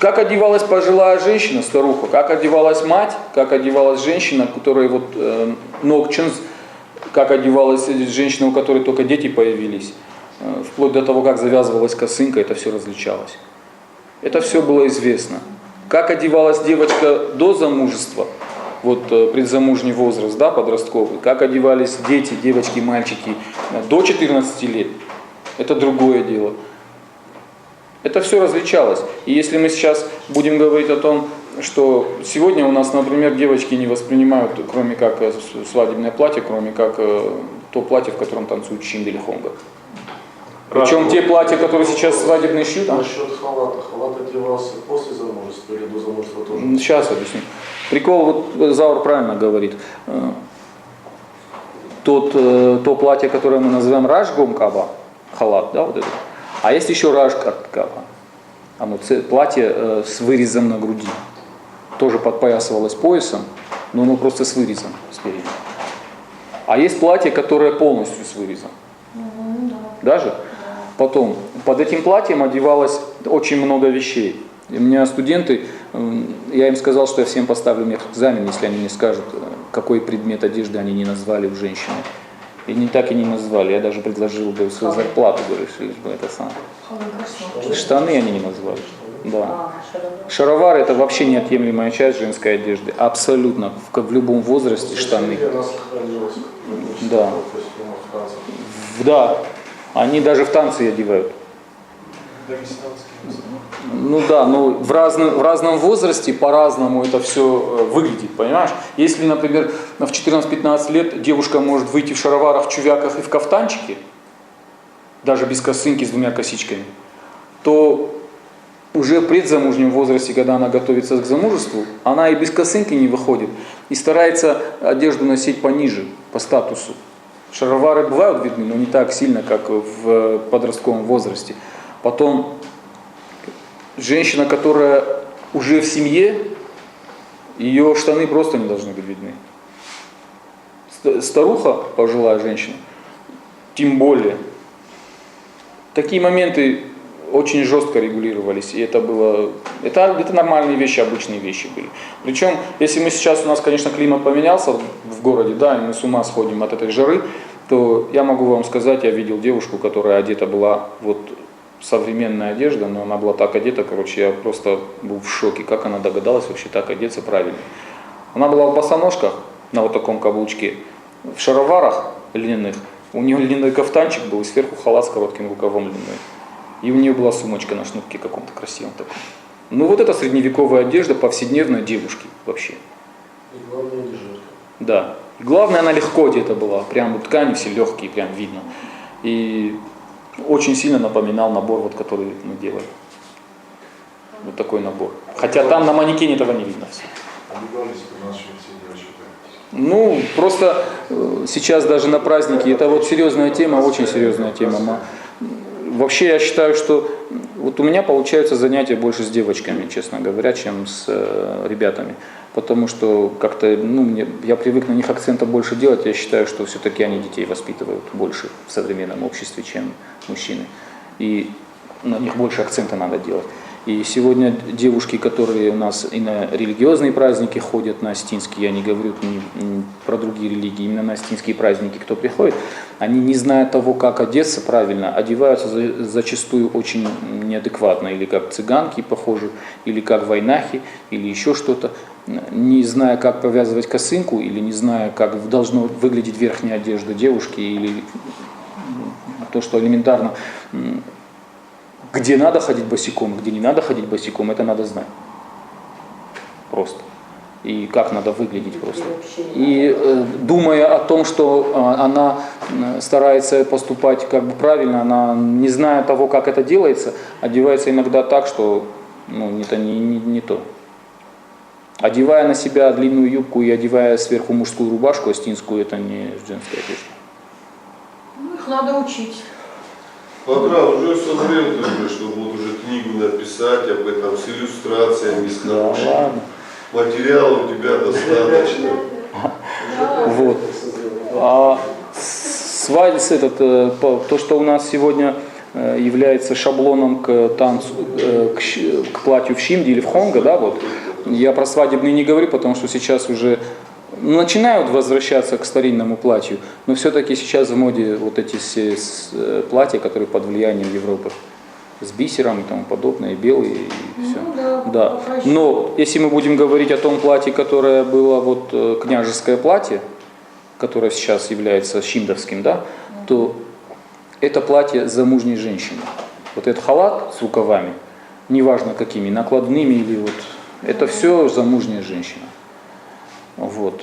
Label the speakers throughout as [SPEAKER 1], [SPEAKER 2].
[SPEAKER 1] Как одевалась пожилая женщина, старуха, как одевалась мать, как одевалась женщина, которая вот ногчинс, как одевалась женщина, у которой только дети появились, вплоть до того, как завязывалась косынка, это все различалось. Это все было известно. Как одевалась девочка до замужества, вот предзамужний возраст, да, подростковый, как одевались дети, девочки, мальчики до 14 лет, это другое дело. Это все различалось. И если мы сейчас будем говорить о том, что сегодня у нас, например, девочки не воспринимают, кроме как свадебное платье, кроме как то платье, в котором танцуют чинды или хонга. Причем те платья, которые сейчас свадебные шьют.
[SPEAKER 2] Насчет халата. Халат одевался после замужества или до замужества тоже?
[SPEAKER 1] Сейчас объясню. Прикол, вот Заур правильно говорит. То платье, которое мы называем рашгом каба, халат, да, вот это. А есть еще рашкат каба. Оно платье с вырезом на груди. Тоже подпоясывалось поясом, но оно просто с вырезом спереди. А есть платье, которое полностью с вырезом. Даже? Потом, под этим платьем одевалось очень много вещей. И у меня студенты, я им сказал, что я всем поставлю медэкзамен, если они мне скажут, какой предмет одежды они не назвали у женщины. И не так и не назвали. Я даже предложил бы свою зарплату, говорю, что лишь бы это самое. Штаны они не назвали. Да. Шаровары — это вообще неотъемлемая часть женской одежды. Абсолютно. В любом возрасте штаны. Да. Да. Они даже в танцы одевают. Ну да, но в разном возрасте по-разному это все выглядит, понимаешь? Если, например, в 14-15 лет девушка может выйти в шароварах, в чувяках и в кафтанчике, даже без косынки, с двумя косичками, то уже в предзамужнем возрасте, когда она готовится к замужеству, она и без косынки не выходит, и старается одежду носить пониже, по статусу. Шаровары бывают видны, но не так сильно, как в подростковом возрасте. Потом женщина, которая уже в семье, ее штаны просто не должны быть видны. Старуха, пожилая женщина, тем более. Такие моменты очень жестко регулировались, и это нормальные вещи, обычные вещи были. Причем, если мы сейчас, у нас, конечно, климат поменялся в городе, да, и мы с ума сходим от этой жары, то я могу вам сказать, я видел девушку, которая одета была, вот современная одежда, но она была так одета, короче, я просто был в шоке, как она догадалась вообще так одеться правильно. Она была в босоножках, на вот таком каблучке, в шароварах льняных, у нее льняной кафтанчик был, и сверху халат с коротким рукавом льняной. И у нее была сумочка на шнурке каком-то красивом таком. Ну вот это средневековая одежда повседневной девушки вообще.
[SPEAKER 2] И главное не жарко.
[SPEAKER 1] Да. И главное, она легко одета была. Прям вот ткани все легкие, прям видно. И очень сильно напоминал набор, вот, который мы делали. Вот такой набор. Хотя там на манекене этого не видно все. Ну, просто сейчас даже на праздники, это вот серьезная тема, очень серьезная тема. Вообще я считаю, что вот у меня получаются занятия больше с девочками, честно говоря, чем с ребятами. Потому что как-то, я привык на них акцента больше делать, я считаю, что все-таки они детей воспитывают больше в современном обществе, чем мужчины. И на них больше акцента надо делать. И сегодня девушки, которые у нас и на религиозные праздники ходят, на осетинские, я не говорю не про другие религии, именно на осетинские праздники, кто приходит, они, не зная того, как одеться правильно, одеваются зачастую очень неадекватно, или как цыганки похожи, или как вайнахи, или еще что-то, не зная, как повязывать косынку, или не зная, как должна выглядеть верхняя одежда девушки, или то, что элементарно, где надо ходить босиком, где не надо ходить босиком, это надо знать. Просто. И как надо выглядеть просто. И думая о том, что она старается поступать как бы правильно, она, не зная того, как это делается, одевается иногда так, что это не то. Одевая на себя длинную юбку и одевая сверху мужскую рубашку осетинскую, это не женская одежда.
[SPEAKER 3] Их надо учить.
[SPEAKER 4] Подрал, уже созрел ты, чтобы вот уже книгу написать об этом с иллюстрациями, с научным.
[SPEAKER 1] Ладно.
[SPEAKER 4] Материала у тебя достаточно.
[SPEAKER 1] Вот. А то, что у нас сегодня является шаблоном к танцу, к платью в Шимде или в Хонго, да, вот. Я про свадебный не говорю, потому что сейчас уже начинают возвращаться к старинному платью, но все-таки сейчас в моде вот эти все платья, которые под влиянием Европы, с бисером и тому подобное, белые и все.
[SPEAKER 3] Ну, да,
[SPEAKER 1] Да.
[SPEAKER 3] попроще.
[SPEAKER 1] Но если мы будем говорить о том платье, которое было вот княжеское платье, которое сейчас является шимдовским, да, то это платье замужней женщины. Вот этот халат с рукавами, неважно какими, накладными или вот, это все замужняя женщина. Вот.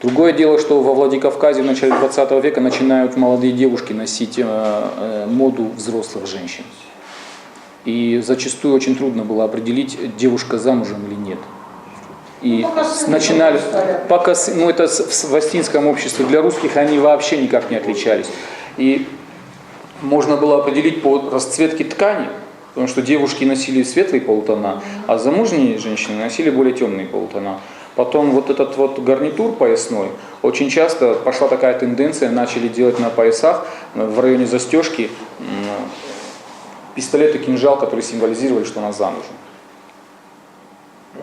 [SPEAKER 1] Другое дело, что во Владикавказе в начале 20 века начинают молодые девушки носить моду взрослых женщин. И зачастую очень трудно было определить, девушка замужем или нет. И
[SPEAKER 3] Ну, пока сыны
[SPEAKER 1] начинали,
[SPEAKER 3] не стали.
[SPEAKER 1] ну это в астинском обществе, для русских они вообще никак не отличались. И можно было определить по расцветке ткани, потому что девушки носили светлые полутона, а замужние женщины носили более темные полутона. Потом вот этот вот гарнитур поясной, очень часто пошла такая тенденция, начали делать на поясах в районе застежки пистолет и кинжал, которые символизировали, что она замужем.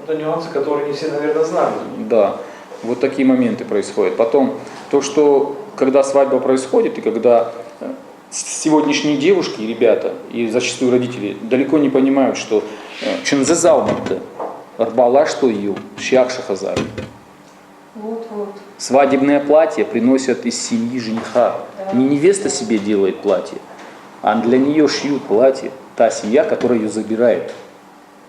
[SPEAKER 5] Это нюансы, которые не все, наверное, знают.
[SPEAKER 1] Да, вот такие моменты происходят. Потом, то, что когда свадьба происходит, и когда сегодняшние девушки и ребята, и зачастую родители, далеко не понимают, что чензезалмарты, рбала что ю, щах шахазар.
[SPEAKER 3] Вот.
[SPEAKER 1] Свадебное платье приносят из семьи жениха. Не невеста себе делает платье, а для нее шьют платье та семья, которая ее забирает.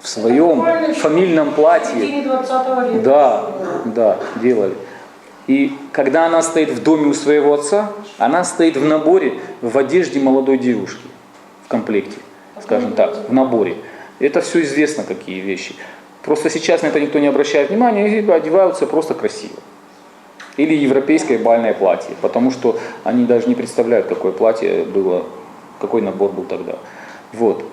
[SPEAKER 1] В своем
[SPEAKER 3] Буквально
[SPEAKER 1] фамильном
[SPEAKER 3] В
[SPEAKER 1] платье.
[SPEAKER 3] середине 20 века.
[SPEAKER 1] Да, делали. И когда она стоит в доме у своего отца, она стоит в наборе в одежде молодой девушки, в комплекте, скажем так, в наборе. Это все известно, какие вещи. Просто сейчас на это никто не обращает внимания, и одеваются просто красиво. Или европейское бальное платье, потому что они даже не представляют, какое платье было, какой набор был тогда. Вот.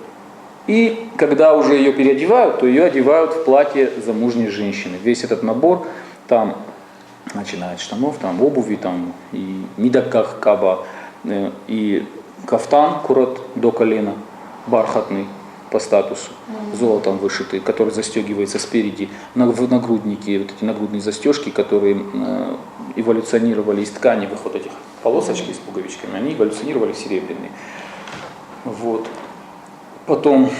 [SPEAKER 1] И когда уже ее переодевают, то ее одевают в платье замужней женщины. Весь этот набор, там, начиная от штанов, там, обуви, там, и мидаках каба, и кафтан курат до колена, бархатный по статусу, золотом вышитый, который застегивается спереди, в нагруднике, вот эти нагрудные застежки, которые эволюционировали из тканевых вот этих полосочки с пуговичками, они эволюционировали в серебряные. Вот. Потом,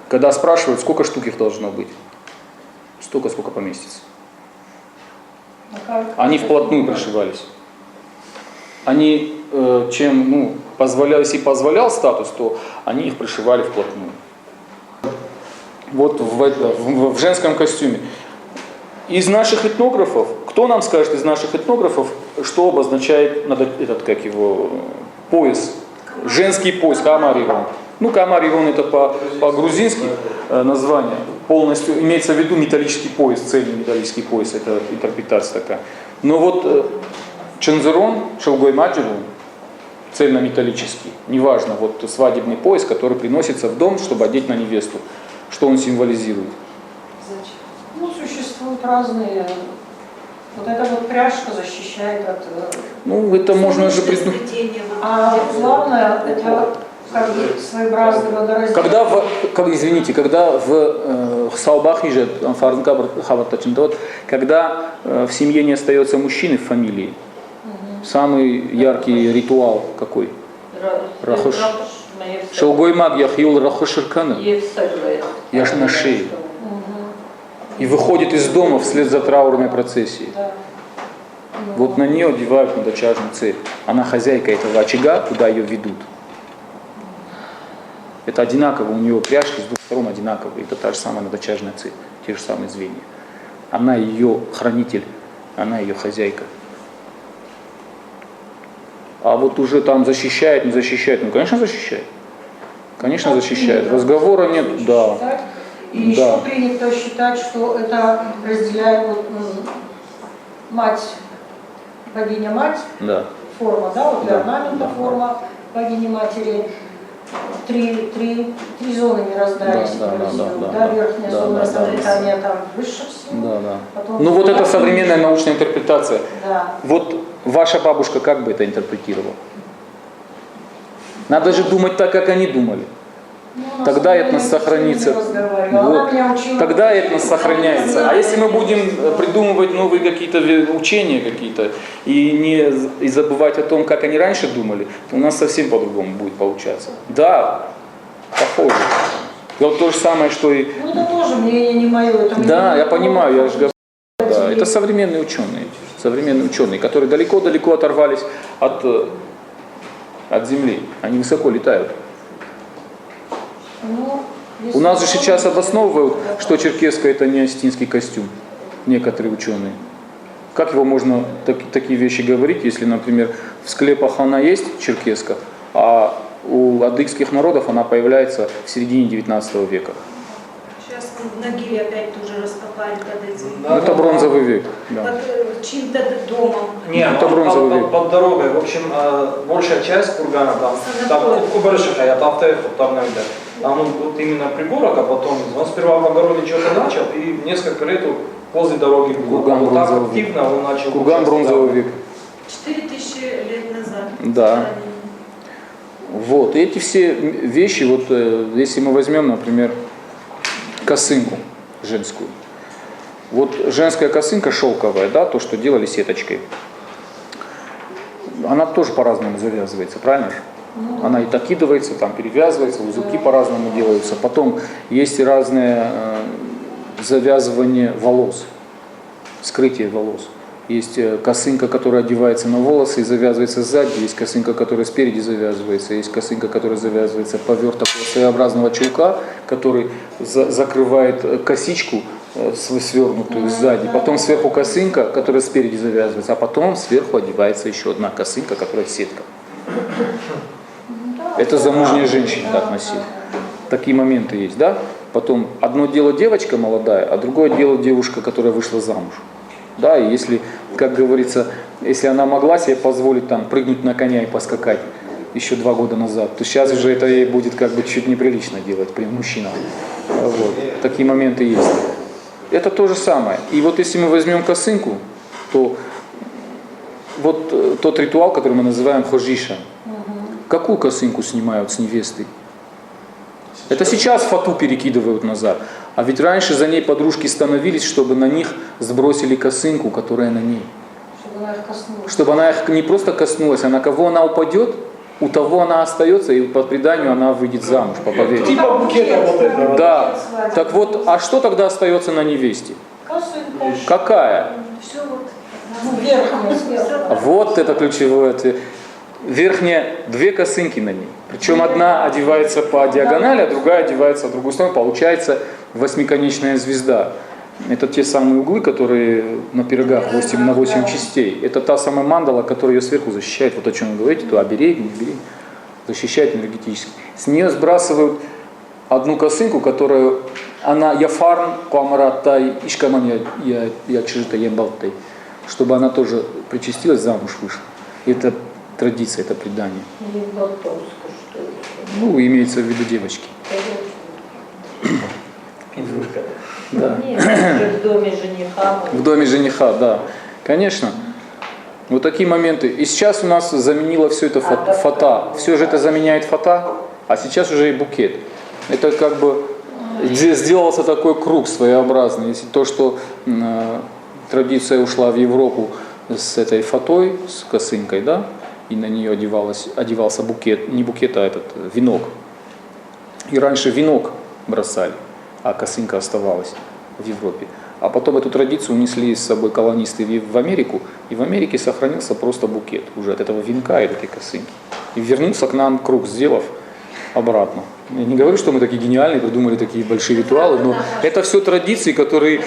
[SPEAKER 1] когда спрашивают, сколько штук их должно быть, столько, сколько поместится. Они вплотную пришивались. Они, чем если позволял статус, то они их пришивали вплотную. Вот в женском костюме. Из наших этнографов, кто нам скажет из наших этнографов, что обозначает этот, как его, пояс? Женский пояс, камаривон. Камаривон это по-грузински название. Полностью имеется в виду металлический пояс, цельный металлический пояс, это интерпретация такая. Но вот чензерон, шелгой-маджерон, цельнометаллический, неважно, вот свадебный пояс, который приносится в дом, чтобы одеть на невесту. Что он символизирует?
[SPEAKER 3] Существуют разные. Вот эта вот пряжка защищает от...
[SPEAKER 1] это можно же придумать.
[SPEAKER 3] А главное, это как бы своеобразный водораздел.
[SPEAKER 1] Когда в Саубахиже, когда в семье не остается мужчины в фамилии, самый яркий ритуал какой? Рахуш. Шелгой маг яхил рахуширкана. Я ж на шее. И выходит из дома вслед за траурной процессией. Вот на нее одевают надочажную цепь. Она хозяйка этого очага, куда ее ведут. Это одинаково, у нее пряжки с двух сторон одинаковые. Это та же самая надочажная цепь, те же самые звенья. Она ее хранитель, она ее хозяйка. А вот уже там защищает, не защищает, конечно защищает. Конечно защищает. Разговора нет, да.
[SPEAKER 3] И еще принято считать, что это разделяет мать, богиня-мать,
[SPEAKER 1] Да.
[SPEAKER 3] форма, вот для орнамента форма богини-матери. Три зоны мироздания символизируют. Верхняя зона обитания там высших сил. Потом
[SPEAKER 1] вот это современная научная интерпретация.
[SPEAKER 3] Да.
[SPEAKER 1] Вот ваша бабушка как бы это интерпретировала? Надо же думать так, как они думали.
[SPEAKER 3] Ну, у нас
[SPEAKER 1] Тогда
[SPEAKER 3] с
[SPEAKER 1] этнос
[SPEAKER 3] ней
[SPEAKER 1] сохранится.
[SPEAKER 3] не разговаривала. Она
[SPEAKER 1] Вот.
[SPEAKER 3] меня учила.
[SPEAKER 1] Тогда этнос сохраняется. А если мы будем придумывать новые какие-то учения какие-то и забывать о том, как они раньше думали, то у нас совсем по-другому будет получаться. Да, похоже. Вот то же самое, что и...
[SPEAKER 3] Ну, это тоже мнение не мое. Это
[SPEAKER 1] Да,
[SPEAKER 3] мнение
[SPEAKER 1] я понимаю, я же говорю. Да, это
[SPEAKER 3] современные.
[SPEAKER 1] современные ученые, которые далеко-далеко оторвались от земли. Они высоко летают.
[SPEAKER 3] Ну,
[SPEAKER 1] У нас же
[SPEAKER 3] если
[SPEAKER 1] сейчас
[SPEAKER 3] он-
[SPEAKER 1] обосновывают, что черкеска это не осетинский костюм. Некоторые ученые. Как его можно такие вещи говорить, если, например, в склепах она есть, черкеска, а у адыгских народов она появляется в середине 19 века.
[SPEAKER 6] Сейчас в Нагиле опять тоже раскопали под этим.
[SPEAKER 5] Да,
[SPEAKER 1] Это бронзовый век. Да.
[SPEAKER 6] Под чьим-то домом.
[SPEAKER 5] Нет,
[SPEAKER 1] Это бронзовый век.
[SPEAKER 5] под дорогой. В общем, большая часть кургана там
[SPEAKER 6] Санаторий.
[SPEAKER 5] Кубарышиха, я там наведа. Там вот именно пригорок, а потом он сперва в огороде что-то начал, и несколько лет вот возле дороги был.
[SPEAKER 1] Курган
[SPEAKER 5] Вот так
[SPEAKER 1] бронзовый
[SPEAKER 5] активно он начал.
[SPEAKER 1] Курган
[SPEAKER 5] участвовать.
[SPEAKER 1] бронзовый век.
[SPEAKER 6] 4000 лет назад.
[SPEAKER 1] Да. Вот, и эти все вещи, вот если мы возьмем, например, косынку женскую. Вот женская косынка шелковая, да, то, что делали сеточкой, она тоже по-разному завязывается, правильно же? Она и докидывается, там перевязывается, узелки по-разному делаются. Потом есть разные завязывания волос, скрытие волос. Есть косынка, которая одевается на волосы и завязывается сзади, есть косынка, которая спереди завязывается, есть косынка, которая завязывается поверх такого своеобразного чулка, который закрывает косичку свернутую сзади, потом сверху косынка, которая спереди завязывается, а потом сверху одевается еще одна косынка, которая сетка. Это замужние женщины так носили. Такие моменты есть, да? Потом одно дело девочка молодая, а другое дело девушка, которая вышла замуж. Да, и если, как говорится, если она могла себе позволить там прыгнуть на коня и поскакать еще 2 года назад, то сейчас уже это ей будет как бы чуть неприлично делать при мужчинах. Вот. Такие моменты есть. Это то же самое. И вот если мы возьмем косынку, то вот тот ритуал, который мы называем хожиша, какую косынку снимают с невесты? Это сейчас фату перекидывают назад. А ведь раньше за ней подружки становились, чтобы на них сбросили косынку, которая на ней.
[SPEAKER 3] Чтобы она их коснулась.
[SPEAKER 1] Чтобы она их не просто коснулась, а на кого она упадет, у того она остается, и по преданию она выйдет замуж, по поверью.
[SPEAKER 5] Типа букета вот этого.
[SPEAKER 1] Да. Так вот, а что тогда остается на невесте?
[SPEAKER 3] Косынка.
[SPEAKER 1] Какая?
[SPEAKER 6] Все вот.
[SPEAKER 3] Ну, верхняя сверху.
[SPEAKER 1] Вот это ключевой ответ. Верхняя 2 косынки на ней. Причем одна одевается по диагонали, а другая одевается в другую сторону. Получается 8-конечная звезда. Это те самые углы, которые на пирогах 8 на 8 частей. Это та самая мандала, которая ее сверху защищает. Вот о чем вы говорите, то оберег, не оберег. Защищает энергетически. С нее сбрасывают одну косынку, которую она яфарн куамараттай ишкаман я чижита ебалтай, чтобы она тоже причастилась, замуж вышла. Это традиция, это предание.
[SPEAKER 3] Или Болтовска, что это?
[SPEAKER 1] Ну, имеется в виду девочки.
[SPEAKER 5] Игрушка.
[SPEAKER 1] Да.
[SPEAKER 3] Нет, уже в доме жениха.
[SPEAKER 1] В доме жениха, да. Конечно. Вот такие моменты. И сейчас у нас заменило все это фата. Все же это заменяет фата, а сейчас уже и букет. Это как бы сделался такой круг своеобразный. Если то, что традиция ушла в Европу с этой фатой, с косынкой, да, и на нее одевался букет, не букет, а этот венок. И раньше венок бросали, а косынка оставалась в Европе. А потом эту традицию унесли с собой колонисты в Америку, и в Америке сохранился просто букет уже от этого венка и от этой косынки. И вернулся к нам круг, сделав обратно. Я не говорю, что мы такие гениальные, придумали такие большие ритуалы, но это все традиции, которые,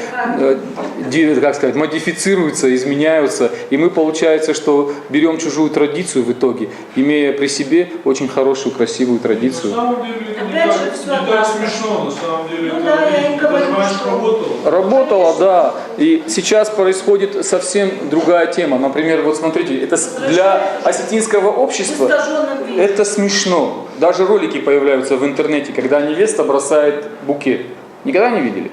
[SPEAKER 1] как сказать, модифицируются, изменяются. И мы, получается, что берем чужую традицию в итоге, имея при себе очень хорошую, красивую
[SPEAKER 7] На
[SPEAKER 1] традицию.
[SPEAKER 7] самом деле это
[SPEAKER 6] Опять
[SPEAKER 7] не
[SPEAKER 6] же,
[SPEAKER 7] так,
[SPEAKER 6] всё
[SPEAKER 7] не так
[SPEAKER 6] обратно.
[SPEAKER 7] смешно, на самом деле.
[SPEAKER 6] Ну
[SPEAKER 7] это,
[SPEAKER 6] да, я и
[SPEAKER 7] это
[SPEAKER 6] говорю,
[SPEAKER 7] раньше
[SPEAKER 6] что-
[SPEAKER 7] работало.
[SPEAKER 1] Работала, да. И сейчас происходит совсем другая тема. Например, вот смотрите, это для осетинского
[SPEAKER 6] В
[SPEAKER 1] общества
[SPEAKER 6] искаженном виде.
[SPEAKER 1] это смешно. Даже ролики появляются в интернете, когда невеста бросает букет. Никогда не видели?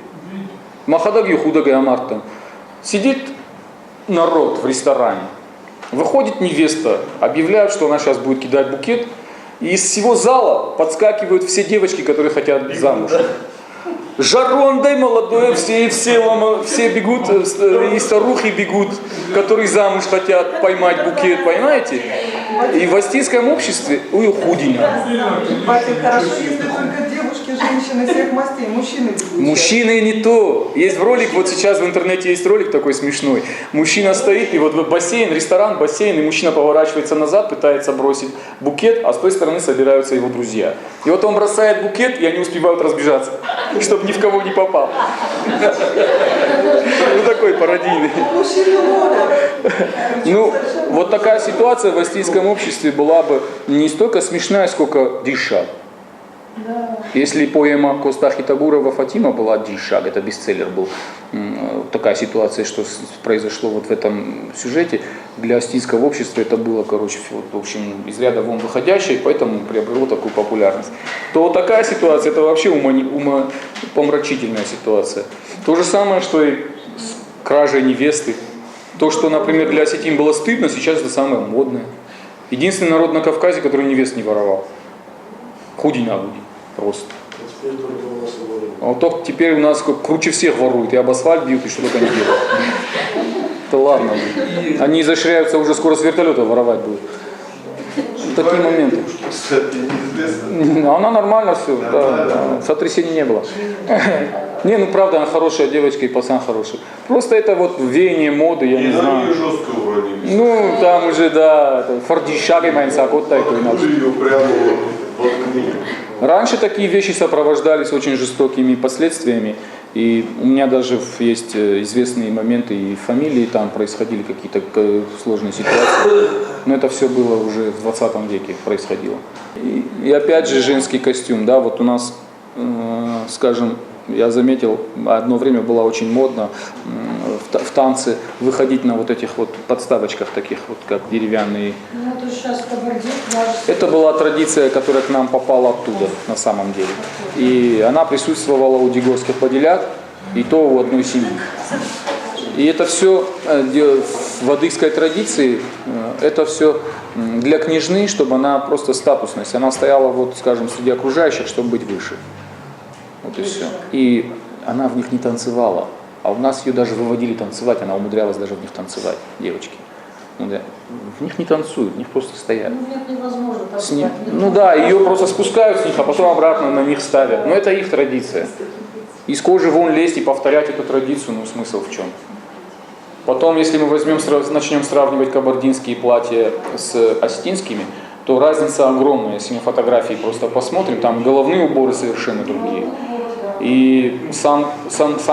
[SPEAKER 1] Махадаг Юхудага Амар там. Сидит народ в ресторане. Выходит невеста, объявляют, что она сейчас будет кидать букет. И из всего зала подскакивают все девочки, которые хотят замуж. Жарондой молодой, все бегут, и старухи бегут, которые замуж хотят поймать букет, понимаете? И в астинском обществе, ой, худенько.
[SPEAKER 7] Батя, хорошо, если только девушки, женщины всех мастей, мужчины бегут.
[SPEAKER 1] Мужчины не то. Есть ролик, вот сейчас в интернете есть ролик такой смешной. Мужчина стоит, и вот бассейн, ресторан, бассейн, и мужчина поворачивается назад, пытается бросить букет, а с той стороны собираются его друзья. И вот он бросает букет, и они успевают разбежаться, чтобы ни в кого не попал. Ну такой пародийный. Ну, вот такая ситуация в астийском обществе была бы не столько смешная, сколько дишак. Если поэма Коста Хитагурова «Фатима» была «Дишак», это бестселлер был, такая ситуация, что произошло вот в этом сюжете, для астийского общества это было, короче, вот, в общем, из ряда вон выходящее, поэтому приобрело такую популярность. То вот такая ситуация, это вообще умопомрачительная ситуация. То же самое, что и с кражей невесты. То, что, например, для осетин было стыдно, сейчас это самое модное. Единственный народ на Кавказе, который невест не воровал. Худень-нагудень. Просто.
[SPEAKER 2] Теперь только у нас и воруют.
[SPEAKER 1] А вот только теперь у нас круче всех воруют. И об асфальт бьют, и что только не делают. Это ладно. Они изощряются, уже скоро с вертолета воровать будут. Такие моменты.
[SPEAKER 4] Кстати, неизвестно.
[SPEAKER 1] Она нормально все, да. Сотрясений не было. Не, ну правда, она хорошая девочка и пацан хороший. Просто это вот веяние моды, я не
[SPEAKER 4] И на
[SPEAKER 1] знаю.
[SPEAKER 4] нее жестко уронились.
[SPEAKER 1] Ну, там уже, да, фордишаги майнсак, вот так и надо.
[SPEAKER 4] Ее прямо вот книгу.
[SPEAKER 1] Раньше такие вещи сопровождались очень жестокими последствиями. И у меня даже есть известные моменты, и фамилии там происходили какие-то сложные ситуации. Но это все было уже в 20 веке происходило. И опять же женский костюм, да, вот у нас, скажем, я заметил, одно время было очень модно в танце выходить на вот этих вот подставочках таких вот, как деревянные.
[SPEAKER 3] Ну, то сейчас в Кабарде пляж.
[SPEAKER 1] Это была традиция, которая к нам попала оттуда, на самом деле. И она присутствовала у дегорских поделят, и то у одной семьи. И это все в адыгской традиции, это все для княжны, чтобы она просто статусность. Она стояла, вот, скажем, среди окружающих, чтобы быть выше. Вот и все. И она в них не танцевала. А у нас ее даже выводили танцевать, она умудрялась даже в них танцевать, девочки. Ну, да. В них не танцуют, в них просто стоят.
[SPEAKER 3] Ну, нет, невозможно так
[SPEAKER 1] С них,
[SPEAKER 3] сказать.
[SPEAKER 1] ну да, ее просто спускают с них, а потом обратно на них ставят. Но это их традиция. Из кожи вон лезть и повторять эту традицию, ну смысл в чем? Потом, если мы начнем сравнивать кабардинские платья с осетинскими, то разница огромная. Если мы фотографии просто посмотрим, там головные уборы совершенно другие. И сам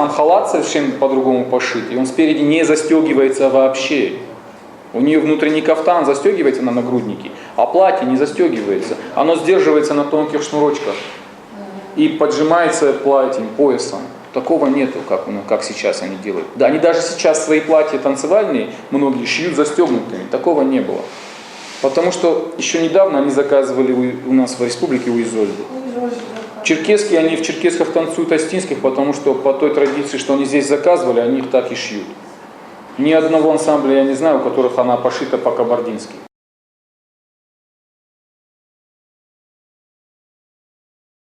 [SPEAKER 1] халат совершенно по-другому пошит. И он спереди не застегивается вообще. У нее внутренний кафтан застегивается на нагруднике, а платье не застегивается. Оно сдерживается на тонких шнурочках. И поджимается платьем, поясом. Такого нету, как сейчас они делают. Да, они даже сейчас свои платья танцевальные, многие шьют застегнутыми. Такого не было. Потому что еще недавно они заказывали у нас в республике у Изольды. Черкесские, они в черкесках танцуют астинских, потому что по той традиции, что они здесь заказывали, они их так и шьют. Ни одного ансамбля я не знаю, у которых она пошита по-кабардински.